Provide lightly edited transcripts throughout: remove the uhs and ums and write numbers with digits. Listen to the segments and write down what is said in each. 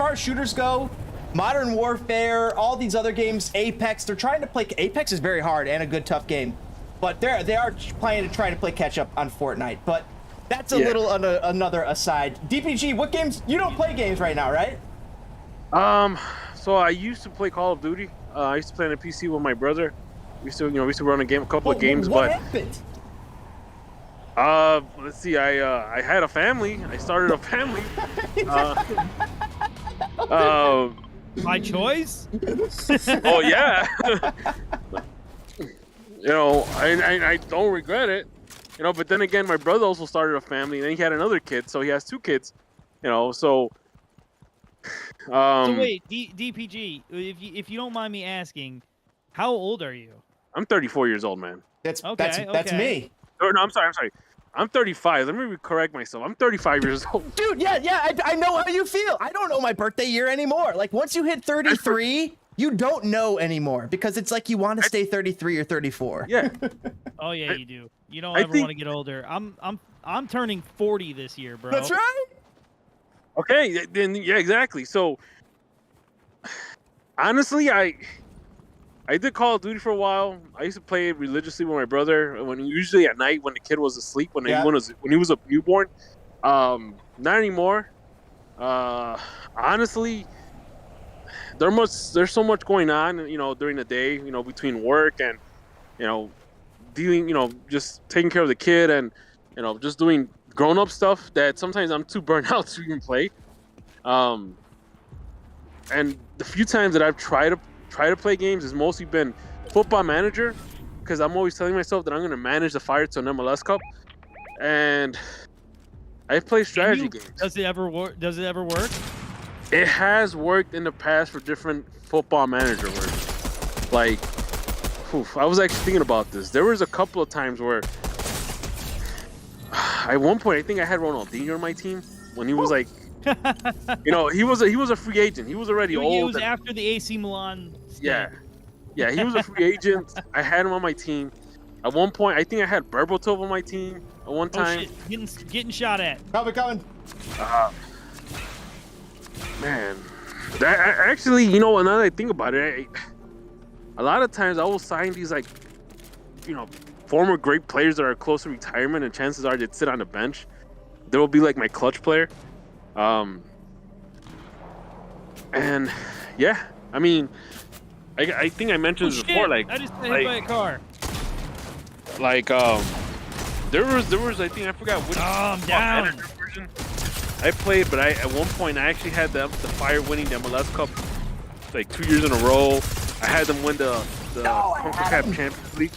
far as shooters go, Modern Warfare, all these other games, Apex, they're trying to play. Apex is very hard and a good tough game, but they are trying to play catch up on Fortnite. But that's a little another aside. DPG, what games? You don't play games right now, right? So I used to play Call of Duty. I used to play on a PC with my brother. We used to run a couple of games. What happened? Let's see. I had a family. I started a family. My choice? Oh yeah. I don't regret it. But then again, my brother also started a family, and then he had another kid, so he has 2 kids. So wait, DPG, if you don't mind me asking, how old are you? I'm 34 years old, man. That's me. No, I'm sorry. I'm 35. Let me correct myself. I'm 35 years old. Dude, yeah, I know how you feel. I don't know my birthday year anymore. Like, once you hit 33, you don't know anymore, because it's like you want to stay 33 or 34. Yeah. Oh yeah, you do. You don't ever want to get older. I'm turning 40 this year, bro. That's right. Okay, then yeah, exactly. So honestly, I did Call of Duty for a while. I used to play it religiously with my brother, usually at night when the kid was asleep, when he was a newborn. Not anymore. Honestly, there's so much going on, during the day, between work and, dealing, just taking care of the kid and, just doing grown-up stuff, that sometimes I'm too burnt out to even play. And the few times that I've tried to play games has mostly been Football Manager, because I'm always telling myself that I'm going to manage the Fire to an MLS Cup, and I play strategy games. Does it ever work? It has worked in the past for different Football Manager versions. Like, I was actually thinking about this. There was a couple of times where, at one point, I think I had Ronaldinho on my team when he was like, he was a free agent. He was already old. It was after the AC Milan stint. Yeah, he was a free agent. I had him on my team. At one point, I think I had Berhalter on my team at one time. Oh, shit. Getting shot at. Probably coming. Man, that actually, now that I think about it, a lot of times I will sign these former great players that are close to retirement, and chances are they'd sit on the bench. There will be like my clutch player. And yeah, I mean, I think I mentioned this before. Like, I just got hit by a car. Like, there was I think I forgot which I'm down. version I played, but at one point I actually had the Fire winning the MLS Cup like 2 years in a row. I had them win the CONCACAF Champions League.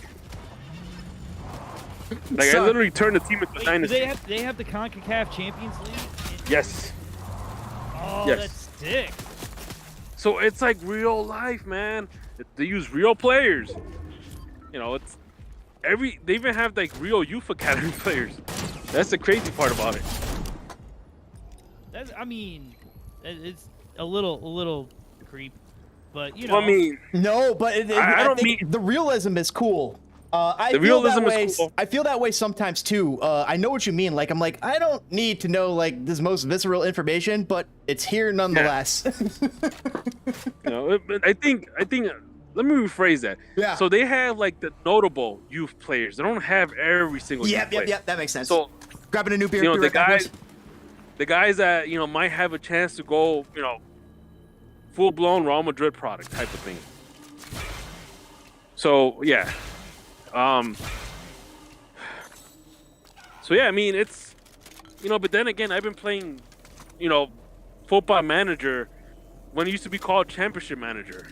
Like, I literally turned the team into a dynasty. They have the CONCACAF Champions League? Yes. Oh, yes. That's sick. So it's like real life, man. They use real players. It's they even have like real youth academy players. That's the crazy part about it. It's a little creep, but I mean, no, but I think the realism is cool. I feel that way sometimes too. I know what you mean. Like, I'm like, I don't need to know like this most visceral information, but it's here nonetheless. Yeah. I think. Let me rephrase that. Yeah. So they have like the notable youth players. They don't have every single. Yep. That makes sense. So grabbing a new beer. The guys that might have a chance to go, full blown Real Madrid product type of thing. So yeah. So yeah, I mean, it's, but then again, I've been playing, Football Manager when it used to be called Championship Manager.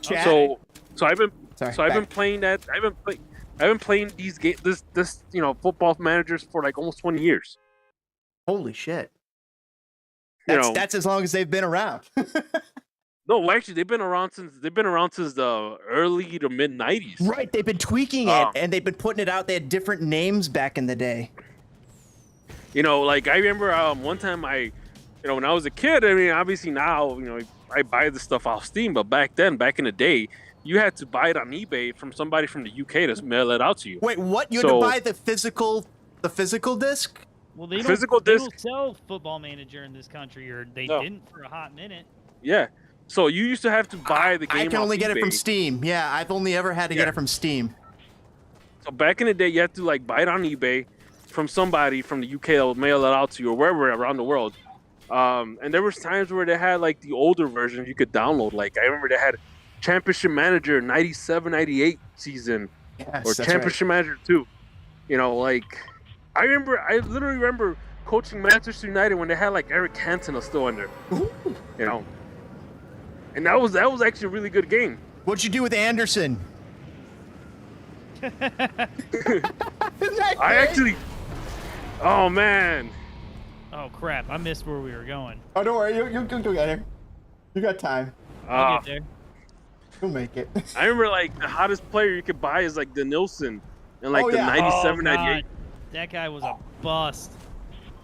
So I've been playing that. I've been playing these games, this Football Managers for like almost 20 years. Holy shit. That's as long as they've been around. No, actually, they've been around since the early to mid 90s. Right, they've been tweaking it, and they've been putting it out. They had different names back in the day. Like I remember one time when I was a kid. I mean, obviously now I buy the stuff off Steam, but back in the day, you had to buy it on eBay from somebody from the UK to mail it out to you. Wait, what? You had to buy the physical disc? Well, they physical they disc. don't sell Football Manager in this country, or they No. didn't for a hot minute. Yeah. So you used to have to buy the game. I can only off get it from eBay. Steam. Yeah, I've only ever had to get it from Steam. So back in the day, you had to like buy it on eBay from somebody from the UK that would mail it out to you or wherever around the world. And there was times where they had like the older versions you could download. Like I remember they had Championship Manager 97, 98 season, Yes, or that's Championship Manager 2. You know, like I literally remember coaching Manchester United when they had like Eric Cantona still in there. Ooh. You know, and that was actually a really good game. What'd you do with Anderson? I actually, oh man. Oh crap! I missed where we were going. Oh, don't worry. You'll get there. You got time. I'll get there. You'll make it. I remember like the hottest player you could buy is like the Nilsson in like Oh, the yeah. 97, Oh, 98. God. That guy was a bust.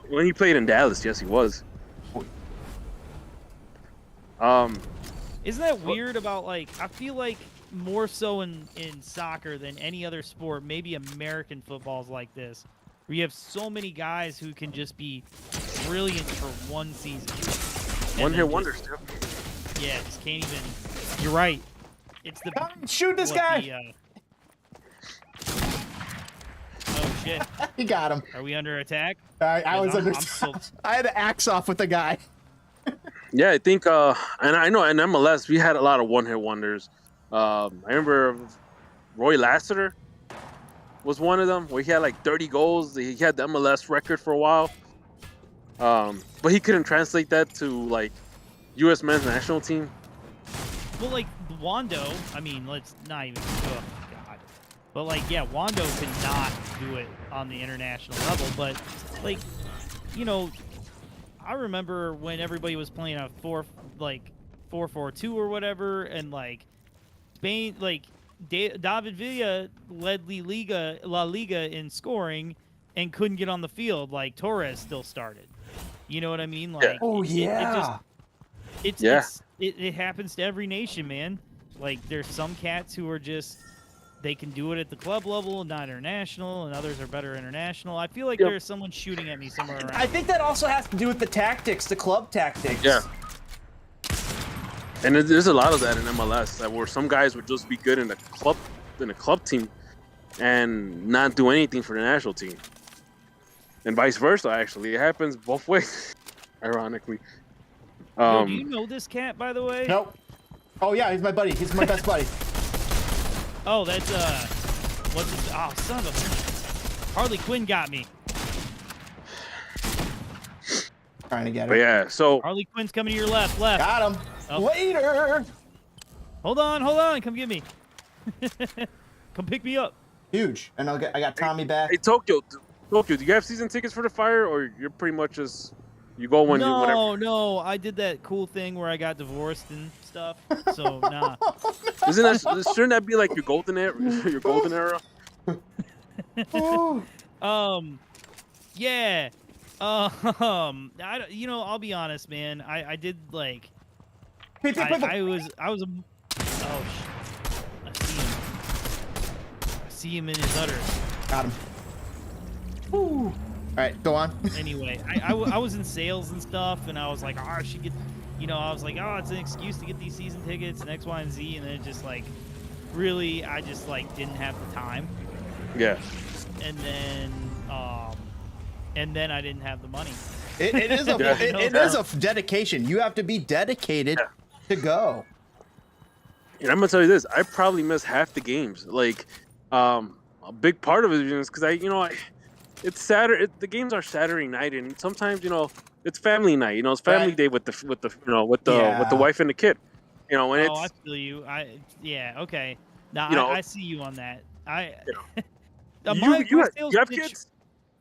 When he played in Dallas, yes, he was. Isn't that weird about like, I feel like more so in soccer than any other sport, maybe American football's like this, where you have so many guys who can just be brilliant for one season. One hit wonders, too. Yeah, just can't even. You're right. It's the Shoot this what guy. Oh shit! He got him. Are we under attack? I was under. I'm so... I had to axe off with the guy. Yeah, I think, and I know in MLS we had a lot of one hit wonders. I remember Roy Lassiter was one of them, where he had like 30 goals. He had the MLS record for a while, but he couldn't translate that to like U.S. men's national team. Well, like Wando, I mean, let's not even. Oh God. But like, yeah, Wando could not do it on the international level. But like, you know, I remember when everybody was playing a 4-4-2 or whatever, and like Spain, like David Villa led La Liga in scoring and couldn't get on the field. Like Torres still started. You know what I mean? Like, Oh yeah. It happens to every nation, man. Like there's some cats who are just, they can do it at the club level and not international, and others are better international. I feel like there's someone shooting at me somewhere around. I think that also has to do with the tactics, the club tactics. Yeah. And there's a lot of that in MLS, that where some guys would just be good in a club team and not do anything for the national team. And vice versa, actually. It happens both ways, ironically. Yo, do you know this cat, by the way? Nope. Oh yeah, he's my buddy. He's my best buddy. Oh, that's what's his? Oh, son of a bitch. Harley Quinn got me. Trying to get But her. yeah, so Harley Quinn's coming to your left. Got him. Oh. Later. Hold on, come get me. Come pick me up. Huge. And I got Tommy back. hey Tokyo, do you have season tickets for the Fire, or you're pretty much just you go when you whatever? No, I did that cool thing where I got divorced and stuff. So nah. Shouldn't that be like your golden era? Your golden era? Yeah. I'll be honest, man. I did like. I was a. Oh shit. I see him in his udders. Got him. Woo. All right, go on. Anyway, I was in sales and stuff, and I was like, oh, I should get, I was like, oh, it's an excuse to get these season tickets and X, Y, and Z, and then it just like, really, I just like didn't have the time. Yeah. And then I didn't have the money. It is a it is a dedication. You have to be dedicated to go. And I'm gonna tell you this: I probably miss half the games. Like, a big part of it is because it's Saturday. The games are Saturday night, and sometimes it's family night. It's family day with the wife and the kid. And it's. Oh, I feel you. Okay. Now I see you on that. You have kids?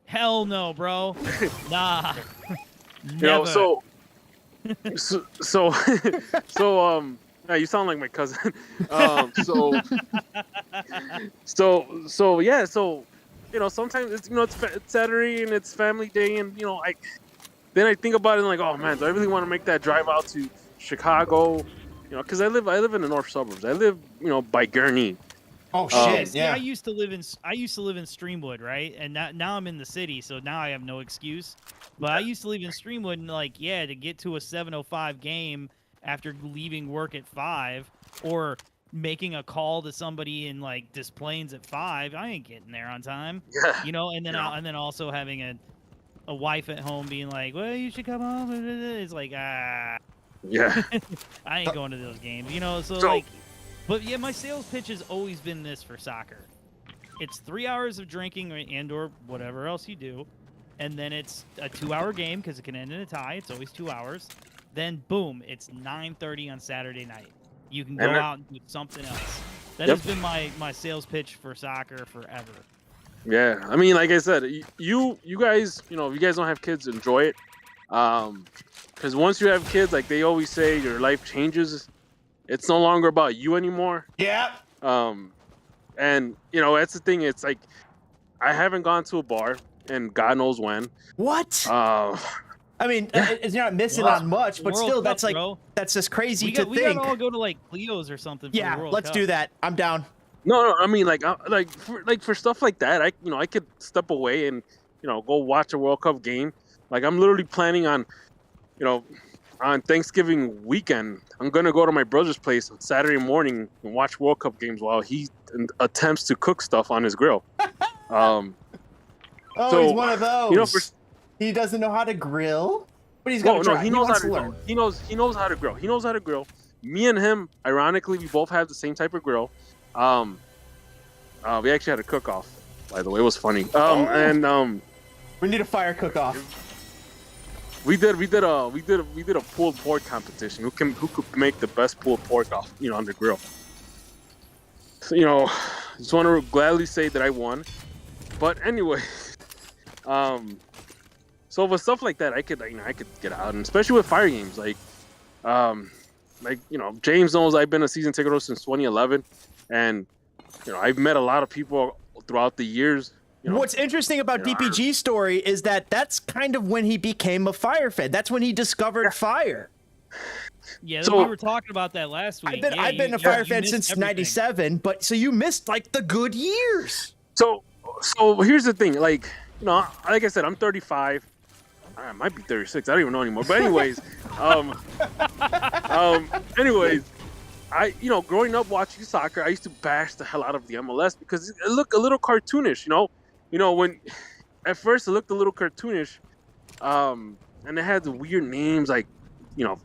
Hell no, bro. Nah. Never. Yeah, you sound like my cousin. Sometimes it's Saturday and it's family day, and then I think about it and like, oh man, do I really want to make that drive out to Chicago? Because I live in the north suburbs. I live by Gurnee. Oh shit! See, Yeah. I used to live in Streamwood, right? And now I'm in the city, so now I have no excuse. But I used to live in Streamwood, and like, yeah, to get to a 7:05 game after leaving work at 5, or making a call to somebody in like Des Plaines at 5, I ain't getting there on time. Yeah. You know, and then also having a wife at home being like, well, you should come home. It's like, Yeah. I ain't going to those games. You know, so like. But yeah, my sales pitch has always been this for soccer. It's 3 hours of drinking and/or whatever else you do, and then it's a 2-hour game because it can end in a tie. It's always 2 hours. Then boom, it's 9:30 on Saturday night. You can go out and do something else. That has been my sales pitch for soccer forever. Yeah, I mean, like I said, you guys, you know, if you guys don't have kids, enjoy it. Because once you have kids, like they always say, your life changes. It's no longer about you anymore. Yeah. And you know, that's the thing. It's like I haven't gone to a bar, and God knows when. What? I mean, you're not missing on much, but World still, Cup, that's like bro. that's just crazy We to think. gotta all go to like Cleo's or something. For Yeah, the World let's Cup. do that. I'm down. No, I mean, for stuff like that, I could step away and, you know, go watch a World Cup game. Like I'm literally planning on, you know, on Thanksgiving weekend, I'm gonna go to my brother's place on Saturday morning and watch World Cup games while he attempts to cook stuff on his grill. Oh, so, he's one of those. You know, he doesn't know how to grill, but he's gonna try. he knows wants how to learn. He knows how to grill. He knows how to grill. Me and him, ironically, we both have the same type of grill. We actually had a cook-off, by the way. It was funny. We need a fire cook-off. We did a pulled pork competition. Who could make the best pulled pork off, you know, on the grill. So, you know, just want to gladly say that I won. But anyway, so with stuff like that, I could get out, and especially with fire games, like you know, James knows I've been a season ticket holder since 2011, and you know, I've met a lot of people throughout the years. You know, What's interesting about DPG's story is that that's kind of when he became a fire fan. That's when he discovered fire. Yeah, So- we were talking about that last week. I've been a fire fan since '97, but so you missed like the good years. So here's the thing, like, you know, like I said, I'm 35. I might be 36. I don't even know anymore. But anyways, you know, growing up watching soccer, I used to bash the hell out of the MLS because it looked a little cartoonish, you know. You know, when at first it looked a little cartoonish, and it had the weird names like, you know,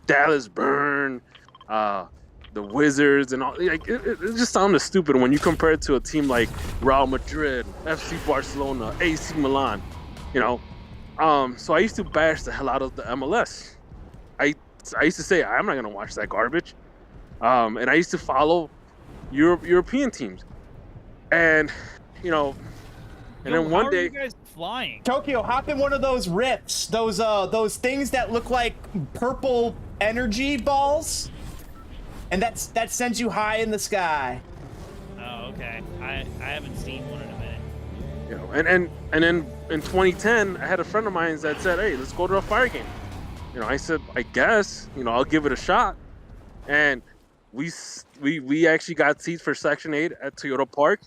Dallas Burn, the Wizards, and all. Like it just sounded stupid when you compare it to a team like Real Madrid, FC Barcelona, AC Milan, you know. So I used to bash the hell out of the MLS. I used to say, I'm not gonna watch that garbage. And I used to follow European teams, and you know, and then one day, you guys flying? Tokyo, hop in one of those rifts, those things that look like purple energy balls, and that sends you high in the sky. Oh, okay. I haven't seen one in a minute. you know, and then in 2010, I had a friend of mine that said, "Hey, let's go to a fire game." You know, I said, "I guess, you know, I'll give it a shot," and we actually got seats for Section 8 at Toyota Park.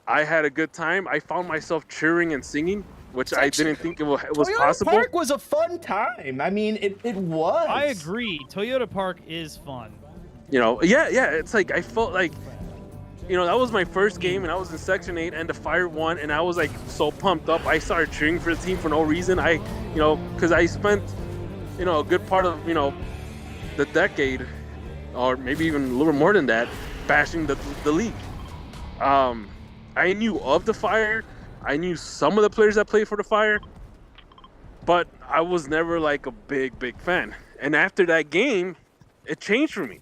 I had a good time. I found myself cheering and singing, which I didn't think it was Toyota possible. Park was a fun time. I mean, it was. I agree. Toyota Park is fun. You know, yeah. It's like I felt like, you know, that was my first game, and I was in Section 8, and the Fire won, and I was like so pumped up. I started cheering for the team for no reason. You know, because I spent, you know, a good part of, you know, the decade, or maybe even a little more than that, bashing the league. I knew of the Fire. I knew some of the players that played for the Fire, but I was never like a big fan. And after that game, it changed for me.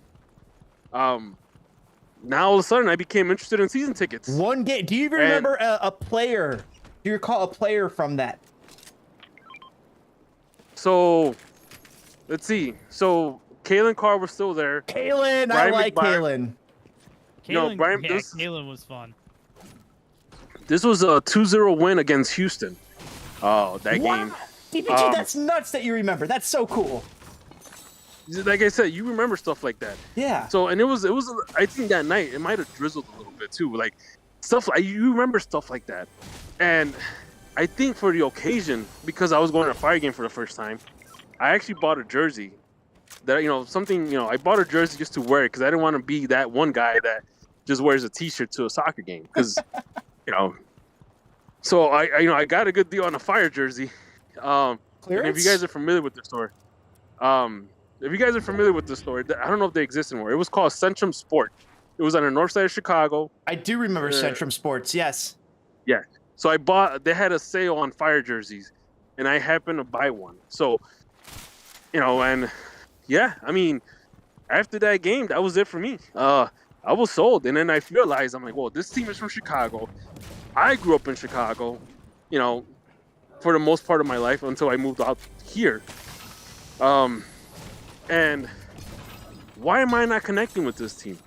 Now all of a sudden I became interested in season tickets. One game. Do you even remember a player? Do you recall a player from that? So, let's see. So, Kalen Carr was still there. Kalen, I like Kalen. Kalen was fun. This was a 2-0 win against Houston. Oh, that game. DPG, that's nuts that you remember. That's so cool. like I said, you remember stuff like that. Yeah. So, and it was. I think that night it might have drizzled a little bit too. Like stuff like you remember stuff like that, and I think for the occasion, because I was going to a Fire game for the first time, I actually bought a jersey. That I bought a jersey just to wear it because I didn't want to be that one guy that just wears a T-shirt to a soccer game. Because so I got a good deal on a Fire jersey. And if you guys are familiar with the store, I don't know if they exist anymore. It was called Centrum Sport. It was on the north side of Chicago. I do remember Centrum Sports. Yes. Yeah. So they had a sale on Fire jerseys, and I happened to buy one. So, and yeah, I mean, after that game, that was it for me. I was sold, and then I realized, I'm like, well, this team is from Chicago. I grew up in Chicago, for the most part of my life until I moved out here. And why am I not connecting with this team?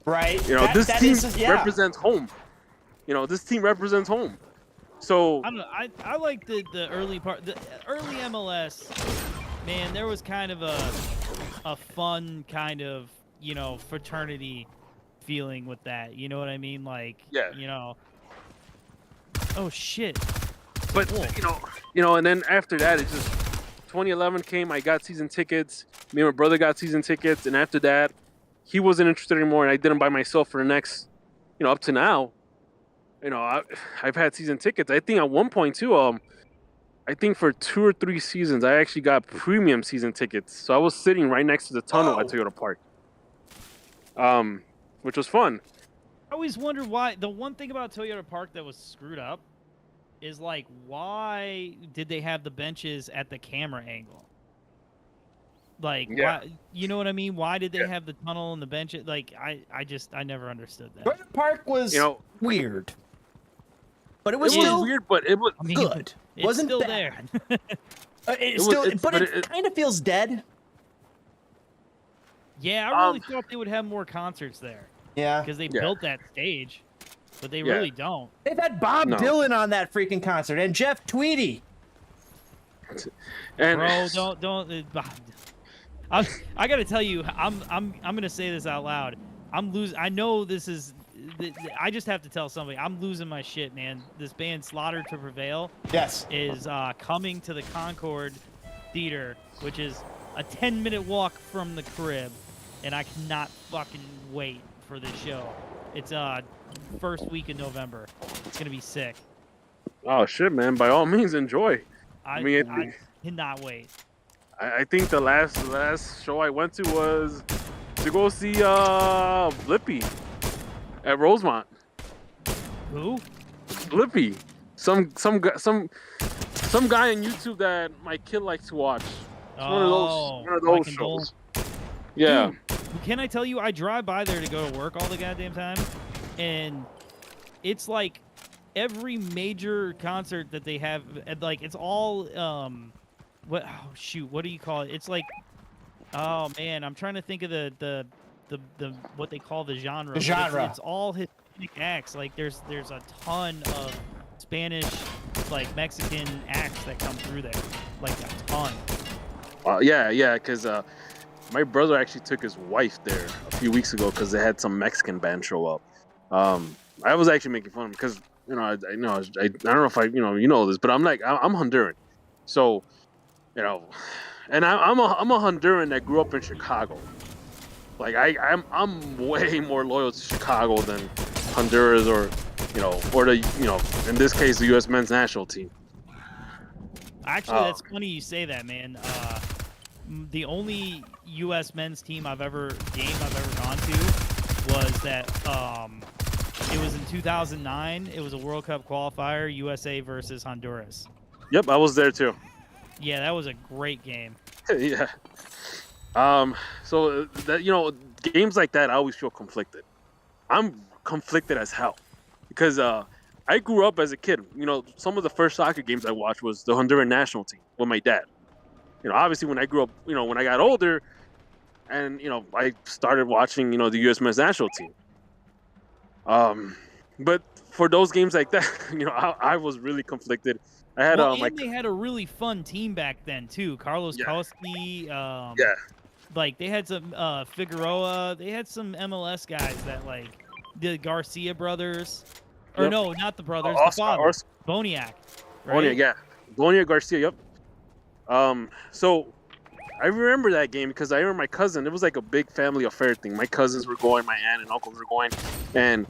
Right. This team represents home. This team represents home. So I don't know. I like the early part, the early MLS. Man, there was kind of a fun kind of fraternity feeling with that. You know what I mean? Like oh shit. But and then after that, it's just 2011 came. I got season tickets. Me and my brother got season tickets, and after that, he wasn't interested anymore, and I didn't buy myself for the next, up to now. I've had season tickets. I think at one point too. I think for 2 or 3 seasons, I actually got premium season tickets. So I was sitting right next to the tunnel at Toyota Park, which was fun. I always wondered why. The one thing about Toyota Park that was screwed up is like, why did they have the benches at the camera angle? Like, why, you know what I mean? Why did they have the tunnel and the benches? Like, I never understood that. Toyota Park was weird, but it was still weird. But it was good. It wasn't still bad. There. It kind of feels dead. Yeah, I really thought they would have more concerts there. Yeah, because they built that stage, but they really don't. They've had Bob Dylan on that freaking concert and Jeff Tweedy. And bro, don't. I got to tell you, I'm gonna say this out loud. I'm losing. I know this is. I just have to tell somebody. I'm losing my shit, man. This band Slaughter to Prevail. Yes. Is coming to the Concord Theater, which is a 10-minute walk from the crib, and I cannot fucking wait for this show. It's first week in November. It's gonna be sick. Oh shit, man! By all means, enjoy. I cannot wait. I think the last show I went to was to go see Blippi at Rosemont. Who? Blippi. Some guy on YouTube that my kid likes to watch. It's one of those shows. Yeah. Dude, can I tell you, I drive by there to go to work all the goddamn time, and it's like every major concert that they have, like it's all what do you call it? It's like, oh man, I'm trying to think of the what they call the genre. The genre. It's all Hispanic acts. Like there's a ton of Spanish, like Mexican acts that come through there, like a ton. Yeah, because my brother actually took his wife there a few weeks ago because they had some Mexican band show up. I was actually making fun of him because I don't know if you know this, but I'm Honduran, so and I'm a Honduran that grew up in Chicago. Like I'm way more loyal to Chicago than Honduras or the in this case the U.S. men's national team. Actually, that's funny you say that, man. The only U.S. men's team game I've ever gone to was that it was in 2009. It was a World Cup qualifier, USA versus Honduras. Yep, I was there too. Yeah, that was a great game. Yeah. So that games like that, I always feel conflicted. I'm conflicted as hell because I grew up as a kid. Some of the first soccer games I watched was the Honduran national team with my dad. Obviously when I grew up, when I got older, and I started watching, the U.S. men's national team. But for those games like that, I was really conflicted. I had Well, my and they had a really fun team back then too. Carlos Yeah. Koski, yeah. like they had some Figueroa. They had some MLS guys that like the Garcia brothers, or Yep. no, not the brothers, Oscar- the father, Oscar- Boniak. Bonia, Right? yeah. Bonia Garcia, yep. So I remember that game because I remember my cousin. It was like a big family affair thing. My cousins were going, my aunt and uncles were going, and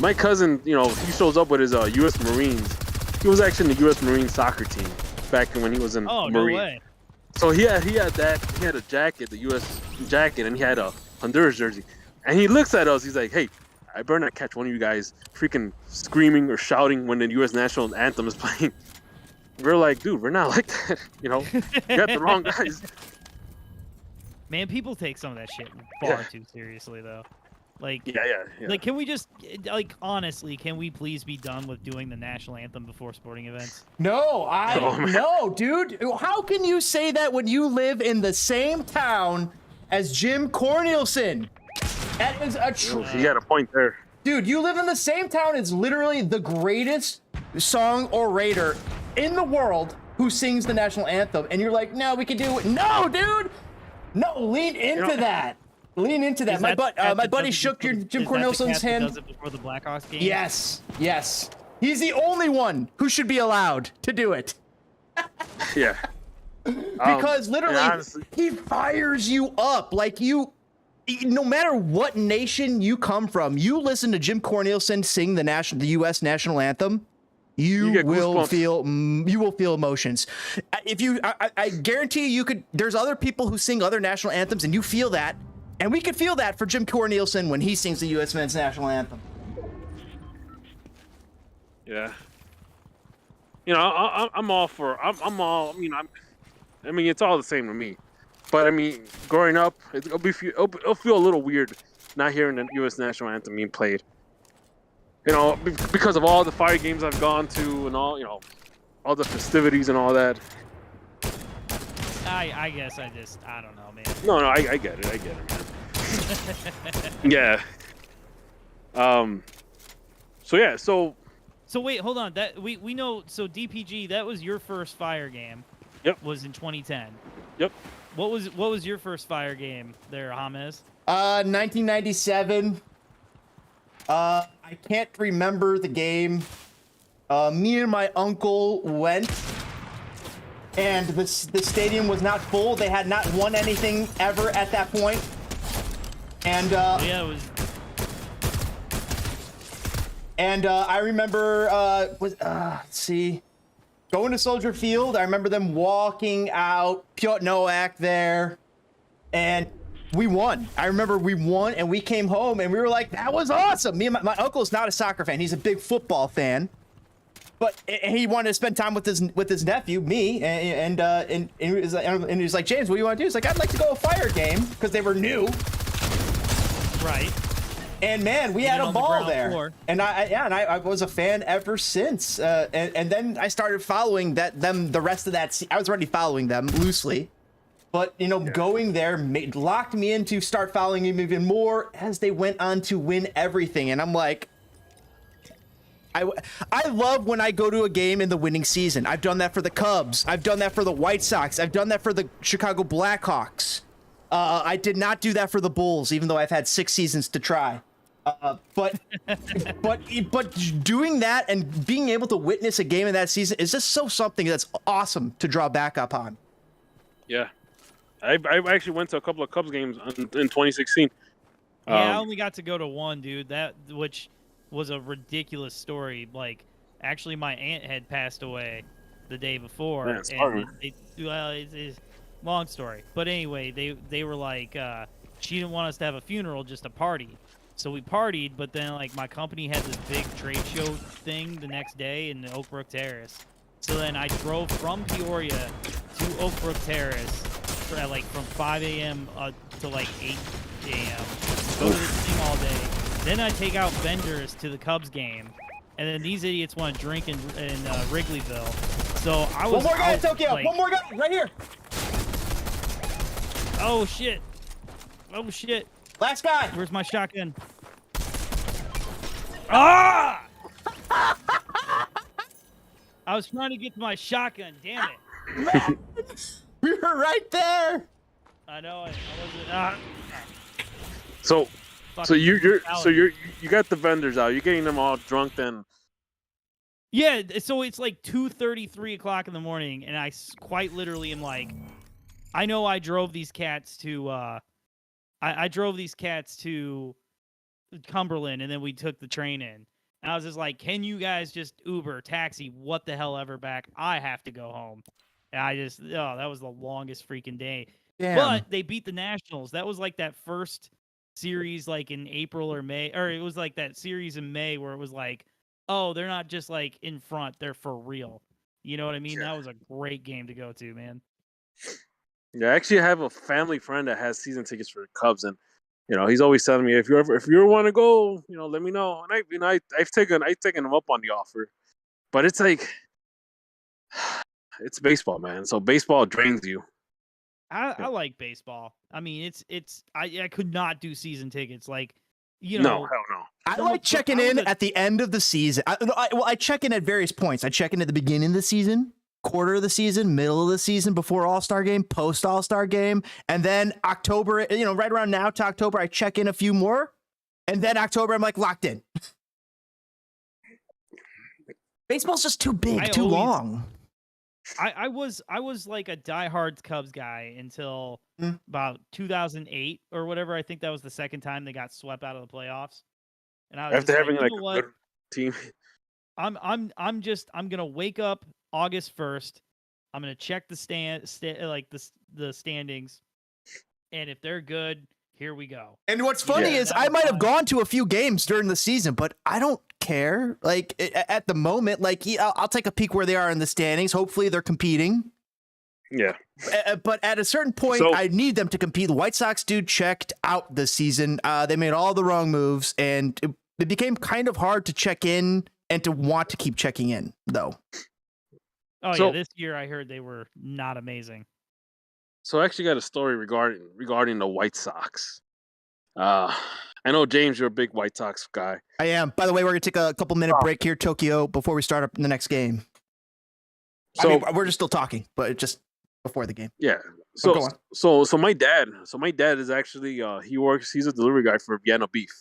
my cousin, you know, he shows up with his U.S. Marines. He was actually in the U.S. Marine soccer team back when he was in Oh, no Marine. way. So he had that. He had a jacket, the U.S. jacket, and he had a Honduras jersey. And he looks at us. He's like, "Hey, I better not catch one of you guys freaking screaming or shouting when the U.S. national anthem is playing." We're like, "Dude, we're not like that. You know, you got the wrong guys." Man, people take some of that shit far Yeah. too seriously, though. Like, Yeah. like, can we just, like, honestly, can we please be done with doing the national anthem before sporting events? No, Oh, man. no, dude. How can you say that when you live in the same town as Jim Cornelison? That is a You got a point there. dude. You live in the same town as literally the greatest song orator in the world who sings the national anthem, and you're like, no, we can do it. No, dude. No, lean into that. Lean into that. Is My that the cat my that buddy does it shook before your the- Jim is that the Cornelson's cat that hand. does it before the Blackhawks game? Yes, yes. He's the only one who should be allowed to do it. Yeah. Because literally, and honestly- he fires you up. Like no matter what nation you come from, you listen to Jim Cornelison sing the U.S. national anthem, you get will goosebumps. feel emotions. If you, I guarantee you could. There's other people who sing other national anthems, and you feel that, and we could feel that for Jim Cornelison when he sings the U.S. men's national anthem. Yeah. You know, I'm all for. I'm all. I mean, it's all the same to me. But I mean, growing up, it'll feel a little weird not hearing the U.S. national anthem being played. You know, because of all the fire games I've gone to and all, you know, all the festivities and all that. I guess I don't know, man. No, I get it, man. Yeah. So yeah, so. So wait, hold on. That we know. So DPG, that was your first Fire game. Yep. Was in 2010. Yep. What was your first Fire game there, James? 1997. I can't remember the game. Me and my uncle went, and the stadium was not full. They had not won anything ever at that point. And Yeah, it was. And I remember let's see, going to Soldier Field. I remember them walking out, Piotr Nowak there, and we won. I remember we won, and we came home, and we were like, that was awesome. Me and my uncle's not a soccer fan. He's a big football fan. But he wanted to spend time with his nephew, me, and he was like, James, what do you want to do? He's like, I'd like to go to a Fire game, because they were new. Right. And man, we had a on the ball ground there, floor. and I was a fan ever since. And then I started following them the rest of that. I was already following them loosely, but you know, going there locked me into start following them even more as they went on to win everything. And I'm like, I love when I go to a game in the winning season. I've done that for the Cubs. I've done that for the White Sox. I've done that for the Chicago Blackhawks. I did not do that for the Bulls, even though I've had 6 seasons to try. But doing that and being able to witness a game in that season is just something that's awesome to draw back upon. Yeah, I actually went to a couple of Cubs games in 2016. Yeah, I only got to go to one, dude. Which was a ridiculous story. Like, actually, my aunt had passed away the day before, Man, sorry. it's long story. But anyway, they were like, she didn't want us to have a funeral, just a party. So we partied, but then like my company had this big trade show thing the next day in Oakbrook Terrace. So then I drove from Peoria to Oakbrook Terrace from 5 a.m. To like 8 a.m. Go to this thing all day. Then I take out vendors to the Cubs game, and then these idiots want to drink in Wrigleyville. So I was One more guy in out, Tokyo. like, One more guy right here. Oh shit! Oh shit! Last guy. Where's my shotgun? Ah! I was trying to get to my shotgun. Damn it. Man, we were right there. I know. I wasn't. So Fucking you got the vendors out. You're getting them all drunk then. Yeah, so it's like 2:30, 3 o'clock in the morning, and I quite literally am like, I know I drove these cats to, I drove these cats to Cumberland, and then we took the train in. And I was just like, can you guys just Uber, taxi, what the hell ever back? I have to go home. And that was the longest freaking day. Damn. But they beat the Nationals. That was like that first series like in April or May, or it was like that series in May where it was like, oh, they're not just like in front, they're for real. You know what I mean? Yeah. That was a great game to go to, man. Yeah, I actually have a family friend that has season tickets for the Cubs, and he's always telling me if you ever want to go, let me know. And I've taken him up on the offer, but it's like it's baseball, man. So baseball drains you. I like baseball. I mean, I could not do season tickets. Like, No, hell no. I like checking in at the end of the season. I check in at various points. I check in at the beginning of the season, quarter of the season, middle of the season, before All-Star game, post All-Star game, and then October, right around now to October, I check in a few more, and then October, I'm like locked in. Baseball's just too big, too long. I was like a diehard Cubs guy until about 2008 or whatever. I think that was the second time they got swept out of the playoffs. And I was After having like a good team. I'm gonna wake up August 1st. I'm gonna check the standings, and if they're good, here we go. And what's funny is I might have gone to a few games during the season, but I don't care. Like at the moment, like I'll take a peek where they are in the standings. Hopefully they're competing. Yeah. But at a certain point, I need them to compete. The White Sox checked out this season. They made all the wrong moves, and it became kind of hard to check in and to want to keep checking in, though. Oh, yeah, this year I heard they were not amazing. So I actually got a story regarding the White Sox. I know, James, you're a big White Sox guy. I am. By the way, we're going to take a couple-minute break here, Tokyo, before we start up the next game. So I mean, we're just still talking, but just before the game. Yeah. So my dad is actually he's a delivery guy for Vienna Beef.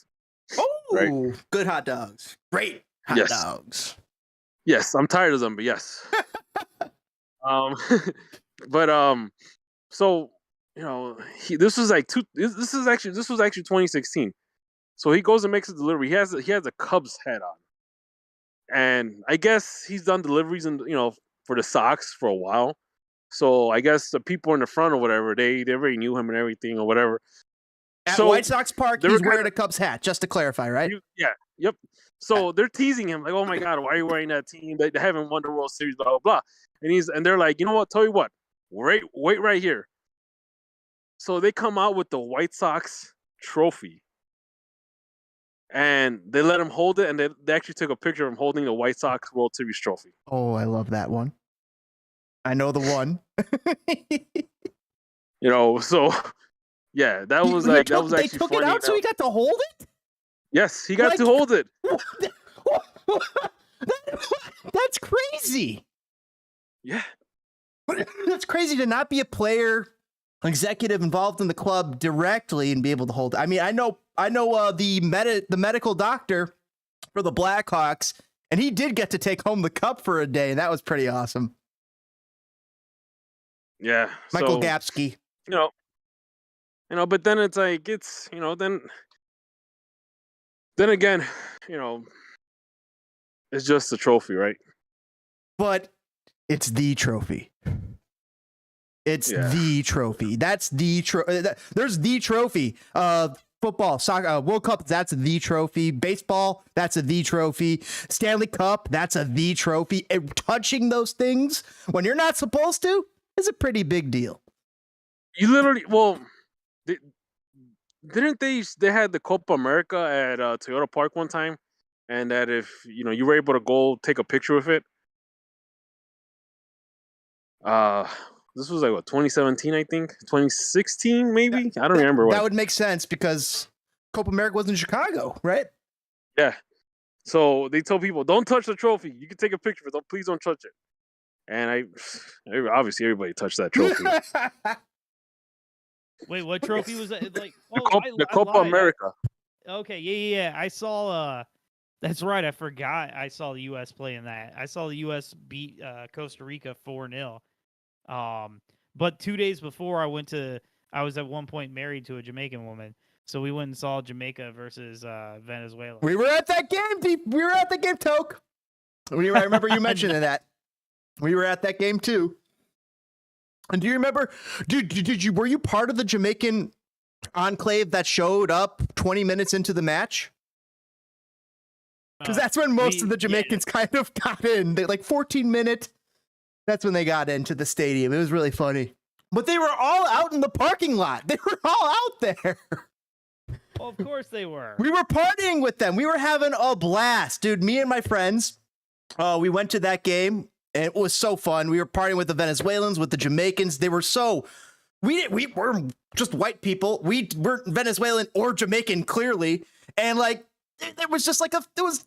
Oh, right? Good hot dogs. Great hot dogs. Yes, I'm tired of them, but yes. So this was actually 2016. So he goes and makes a delivery. He has a Cubs hat on, and I guess he's done deliveries for the Sox for a while. So I guess the people in the front or whatever, they already knew him and everything or whatever. At White Sox Park, he's wearing a Cubs hat, just to clarify, right? Yep. So they're teasing him like, "Oh my God, why are you wearing that team? They haven't won the World Series, blah blah blah." And they're like, "You know what? Tell you what, wait right here." So they come out with the White Sox trophy, and they let him hold it, and they actually took a picture of him holding the White Sox World Series trophy. Oh, I love that one. I know the one. So yeah, that was actually they took funny. It out, so he got to hold it. Yes, he got to hold it. That's crazy. Yeah, that's crazy to not be a player, executive involved in the club directly and be able to hold it. I mean, I know the medical doctor for the Blackhawks, and he did get to take home the cup for a day, and that was pretty awesome. Yeah, Michael Gapsky. But then it's like then again, it's just a trophy, right? But it's the trophy. It's the trophy. That's the there's the trophy. Football, soccer, World Cup, that's the trophy. Baseball, that's the trophy. Stanley Cup, that's the trophy. And touching those things when you're not supposed to is a pretty big deal. You literally, didn't they had the Copa America at Toyota Park one time, and that if you were able to go take a picture with it. This was like 2017, I think, 2016, maybe. I don't remember. That would make sense because Copa America was in Chicago, right? Yeah. So they told people, don't touch the trophy. You can take a picture, but please don't touch it. And obviously everybody touched that trophy. Wait, what trophy was that? Like, The Copa America. Okay, yeah. I saw. That's right. I forgot. I saw the U.S. play in that. I saw the U.S. beat Costa Rica 4-0. But 2 days before, I was at one point married to a Jamaican woman, so we went and saw Jamaica versus Venezuela. We were at that game, Deep. We were at the game, Toke. I remember you mentioning that. We were at that game too. And do you remember, were you part of the Jamaican enclave that showed up 20 minutes into the match? Because that's when most of the Jamaicans kind of got in. They, like 14 minutes. That's when they got into the stadium. It was really funny. But they were all out in the parking lot. They were all out there. Well, of course they were. We were partying with them. We were having a blast. Dude, me and my friends, we went to that game. And it was so fun. We were partying with the Venezuelans, with the Jamaicans. They were so... We were just white people. We weren't Venezuelan or Jamaican, clearly. And, like, it was just like it was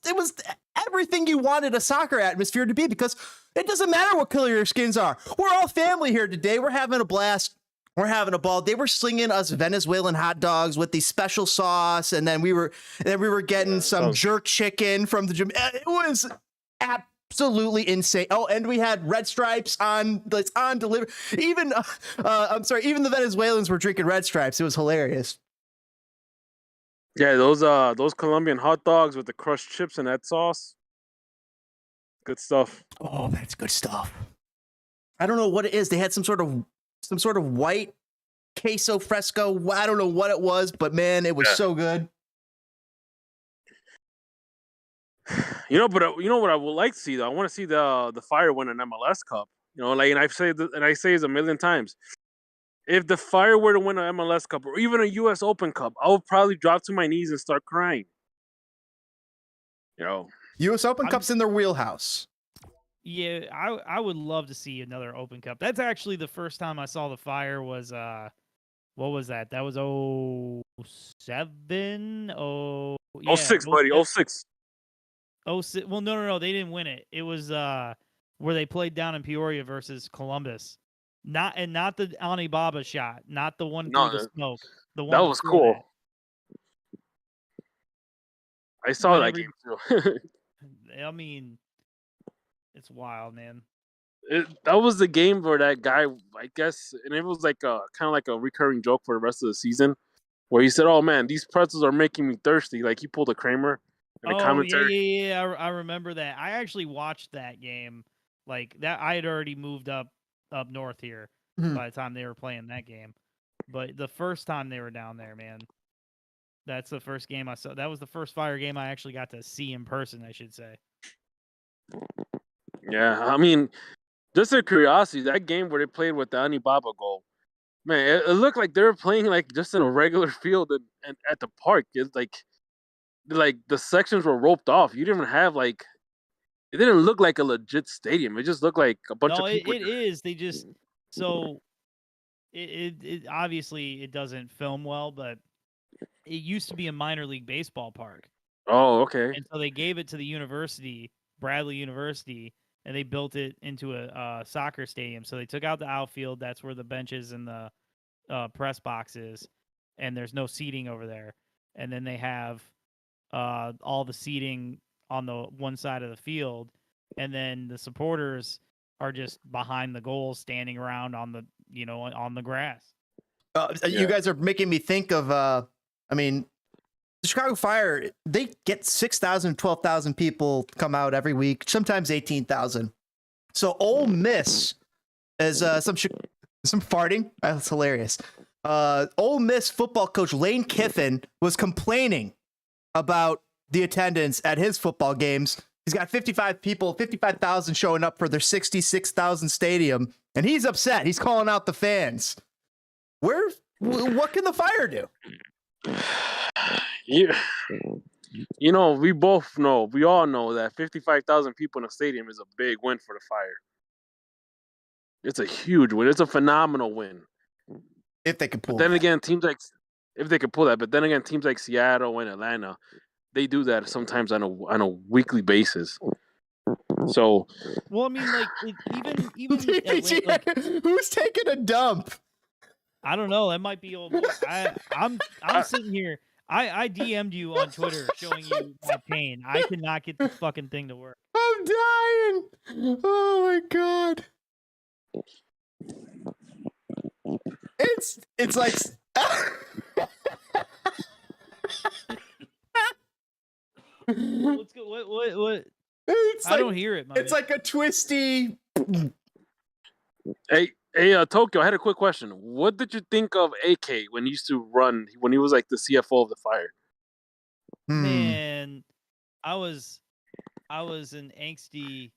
everything you wanted a soccer atmosphere to be, because it doesn't matter what color your skins are. We're all family here today. We're having a blast. We're having a ball. They were slinging us Venezuelan hot dogs with the special sauce, and then we were getting some jerk chicken from the gym. It was absolutely insane. Oh, and we had Red Stripes on delivery. Even even the Venezuelans were drinking Red Stripes. It was hilarious. Yeah, those Colombian hot dogs with the crushed chips and that sauce. Good stuff. Oh, that's good stuff. I don't know what it is. They had some sort of white queso fresco. I don't know what it was, but man, it was so good. You know what I would like to see though? I want to see the Fire win an MLS Cup. You know, like, and I say it a million times. If the Fire were to win an MLS Cup or even a US Open Cup, I would probably drop to my knees and start crying. You know, US Open Cup's in their wheelhouse. Yeah, I would love to see another Open Cup. That's actually the first time I saw the Fire was what was that? That was 07? Oh, yeah, 06, buddy. 06. Oh, well, no, they didn't win it. It was where they played down in Peoria versus Columbus. Not the Ani Baba shot, not the one through the smoke. The one that was cool. I saw that game too. I mean, it's wild, man. That was the game where that guy, I guess, and it was like kind of like a recurring joke for the rest of the season, where he said, "Oh man, these pretzels are making me thirsty." Like he pulled a Kramer. In the commentary. Yeah. I remember that. I actually watched that game. Like that, I had already moved up north here by the time they were playing that game. But the first time they were down there, man, that's the first game I saw. That was the first Fire game I actually got to see in person, I should say. Yeah, I mean, just a curiosity, that game where they played with the Ani Baba goal, man, it looked like they were playing like just in a regular field and at the park. It's like the sections were roped off. You didn't even have like, it didn't look like a legit stadium. It just looked like a bunch of people. It is. They just it obviously it doesn't film well, but it used to be a minor league baseball park. Oh, okay. And so they gave it to the university, Bradley University, and they built it into a soccer stadium. So they took out the outfield. That's where the benches and the press box is, and there's no seating over there. And then they have all the seating on the one side of the field, and then the supporters are just behind the goal, standing around on the grass. You guys are making me think of, I mean, the Chicago Fire, they get 6,000, 12,000 people come out every week, sometimes 18,000. So Ole Miss is some farting. That's hilarious. Ole Miss football coach Lane Kiffin was complaining about the attendance at his football games. He's got 55,000 showing up for their 66,000 stadium, and he's upset. He's calling out the fans. What can the Fire do? We all know that 55,000 people in a stadium is a big win for the Fire. It's a huge win. It's a phenomenal win. If they can pull But then again, teams like Seattle and Atlanta, they do that sometimes on a weekly basis. So, well, I mean, like even DPG, like who's taking a dump? I don't know. That might be old boy. I'm sitting here. I DM'd you on Twitter showing you my pain. I could not get this fucking thing to work. I'm dying. Oh my god. It's like What's good? What? it's I like, don't hear it. it's like a twisty. hey, Tokyo, I had a quick question. What did you think of AK when he used to run, when he was like the CFO of the Fire? Man, I was an angsty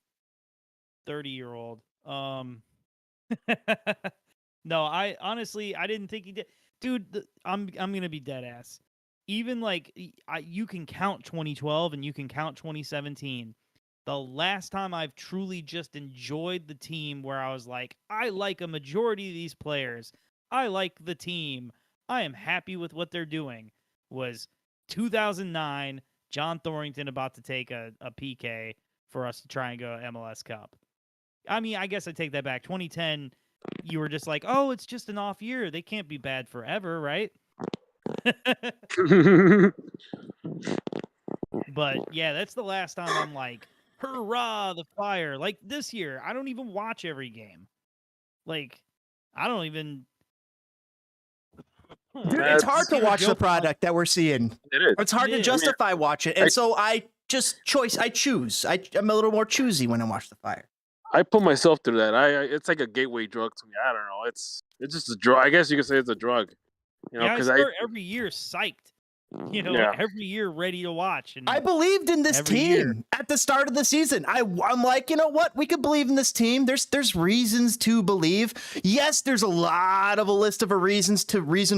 30-year-old. No, I honestly I didn't think he did. Dude, I'm gonna be dead ass. Even like you can count 2012 and you can count 2017. The last time I've truly just enjoyed the team where I was like, I like a majority of these players. I like the team. I am happy with what they're doing was 2009, John Thorrington about to take a PK for us to try and go MLS Cup. I mean, I guess I take that back. 2010, you were just like, oh, it's just an off year. They can't be bad forever, right? But yeah, that's the last time I'm like, hurrah, the Fire. Like this year, I don't even watch every game. Like, I don't even. Dude, it's hard to watch the product that we're seeing. It is. It's hard to justify watching, and so I choose. I'm a little more choosy when I watch the Fire. I put myself through that. It's like a gateway drug to me. I don't know. It's just a drug. I guess you could say it's a drug. You know, yeah, I because start every year psyched. You know, every year ready to watch. And I believed in this team year. at the start of the season. I'm like, you know what? We could believe in this team. There's reasons to believe. Yes, there's a lot of a list of reasons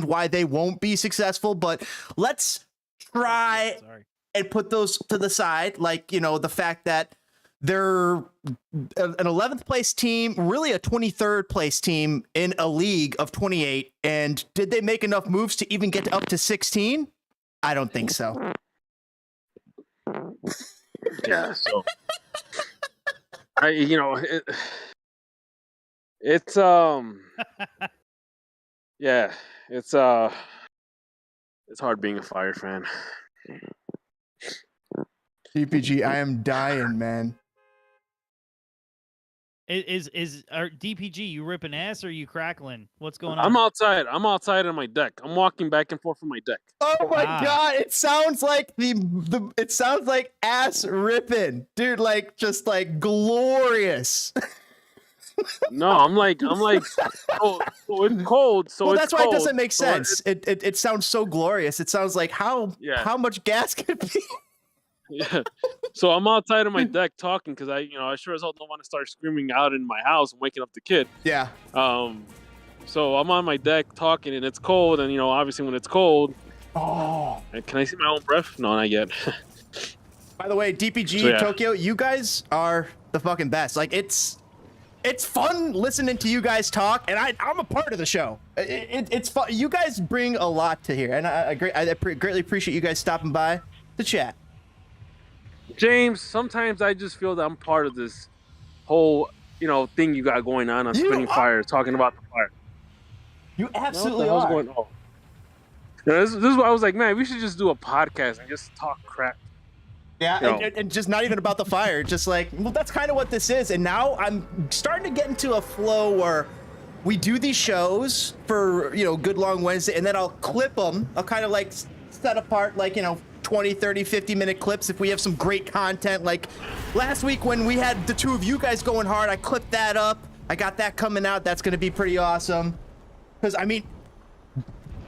why they won't be successful, but let's try and put those to the side. Like, you know, the fact that they're an 11th place team, really a 23rd place team in a league of 28. And did they make enough moves to even get up to 16? I don't think so. Yeah, so it's yeah, it's hard being a Fire fan. DPG, I am dying, man. Is DPG, you ripping ass or are you crackling? What's going on? I'm outside on my deck. I'm walking back and forth from my deck. Oh my god, it sounds like it sounds like ass ripping. Dude, like just like glorious. No, I'm like oh, it's cold, so well, it's that's cold, why it doesn't make so sense. It sounds so glorious. It sounds like how much gas could it be? Yeah. So I'm outside on my deck talking because I sure as hell don't want to start screaming out in my house and waking up the kid. Yeah. So I'm on my deck talking and it's cold, and obviously when it's cold. Oh. Can I see my own breath? No, not yet. By the way, DPG Tokyo, you guys are the fucking best. Like it's fun listening to you guys talk, and I'm a part of the show. It's fun. You guys bring a lot to here, and I greatly appreciate you guys stopping by to chat. James, sometimes I just feel that I'm part of this whole, thing you got going on Spinning Fire, talking about the Fire. You absolutely are. Going on? This is why I was like, man, we should just do a podcast and just talk crap. Yeah, and just not even about the Fire. Just like, well, that's kind of what this is. And now I'm starting to get into a flow where we do these shows for, Good Long Wednesday, and then I'll clip them. I'll kind of like set apart, like, 20, 30, 50-minute clips if we have some great content. Like last week when we had the two of you guys going hard, I clipped that up. I got that coming out. That's going to be pretty awesome. Because, I mean,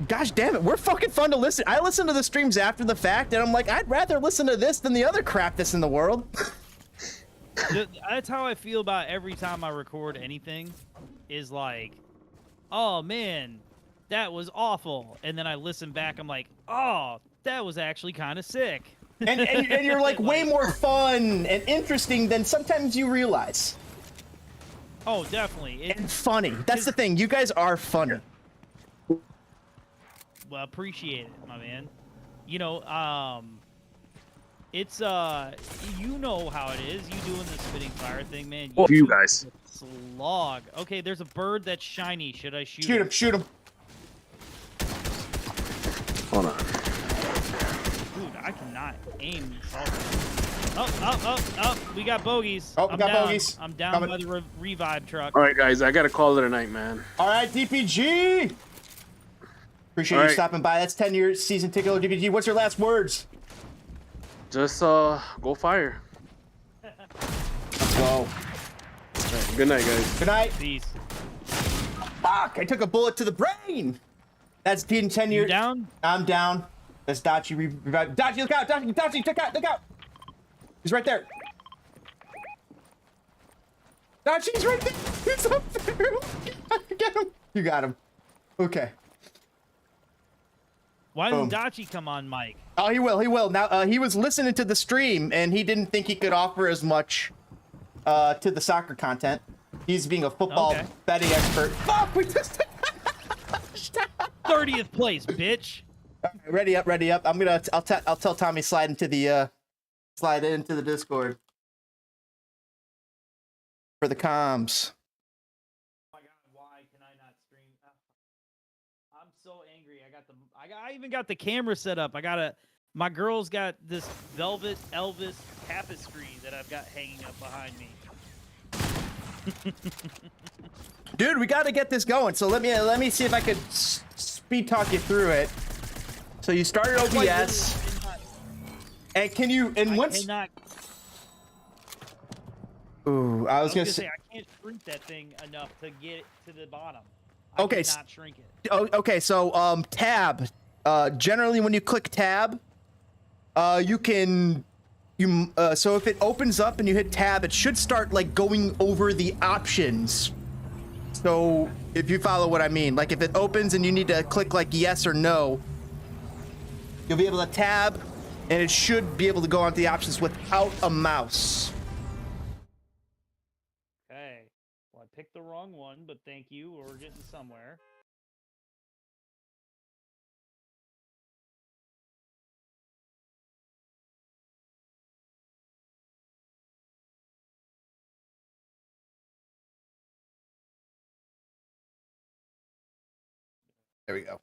gosh damn it, we're fucking fun to listen. I listen to the streams after the fact, and I'm like, I'd rather listen to this than the other crap that's in the world. That's how I feel about every time I record anything, is like, oh man, that was awful. And then I listen back, I'm like, oh, that was actually kind of sick. and you're like way more fun and interesting than sometimes you realize. Oh, definitely. And funny. That's the thing. You guys are funny. Well, appreciate it, my man. It's you know how it is. You doing the spitting fire thing, man. Oh, you guys. Slog. Okay, there's a bird that's shiny. Should I shoot? Shoot him! Shoot him! Hold on. Dude, I cannot aim. Oh, we got bogeys. Oh, we got down. bogeys. I'm down Coming. by the revive truck. All right, guys, I gotta call it a night, man. All right, DPG. Appreciate All you right. stopping by. That's 10-year season ticket. DPG. What's your last words? Just go fire. Let's go. All right, good night, guys. Good night. Peace. Fuck! I took a bullet to the brain. That's 10 years. You down? I'm down. That's Dachi revive. Dachi, look out! Dachi, look out! He's right there. Dachi's right there. He's up there. Get him. You got him. Okay. Why didn't Dachi come on, Mike? Oh, he will. He will. Now, he was listening to the stream, and he didn't think he could offer as much to the soccer content. He's being a football betting expert. Fuck! We just 30th place, bitch. Ready up, ready up. I'll tell Tommy slide into the Discord for the comms. Oh my God, why can I not stream? I'm so angry. I even got the camera set up. My girl's got this velvet Elvis tapestry that I've got hanging up behind me. Dude, we got to get this going. So let me see if I could speed talk you through it. So you started OBS, and can you? And once. Ooh, I was gonna say I can't shrink that thing enough to get it to the bottom. Okay. I cannot shrink it. Oh, okay. So tab. Generally, when you click tab, you can. So if it opens up and you hit tab, it should start like going over the options. So if you follow what I mean, like if it opens and you need to click like yes or no, you'll be able to tab, and it should be able to go onto the options without a mouse. Okay. Well, I picked the wrong one, but thank you. We're getting somewhere. There we go.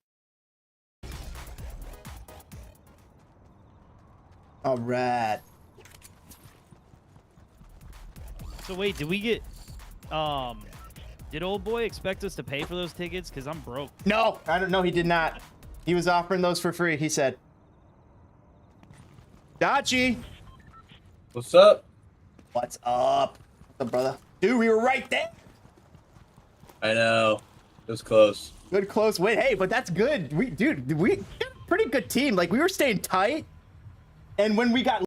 All right. So wait, did we get did old boy expect us to pay for those tickets? Because I'm broke. No, I don't know. He did not. He was offering those for free. He said. Dachi. What's up? What's up? What's up, brother? Dude, we were right there. I know. It was close. Good close win. Hey, but that's good. We got a pretty good team. Like, we were staying tight. And when we got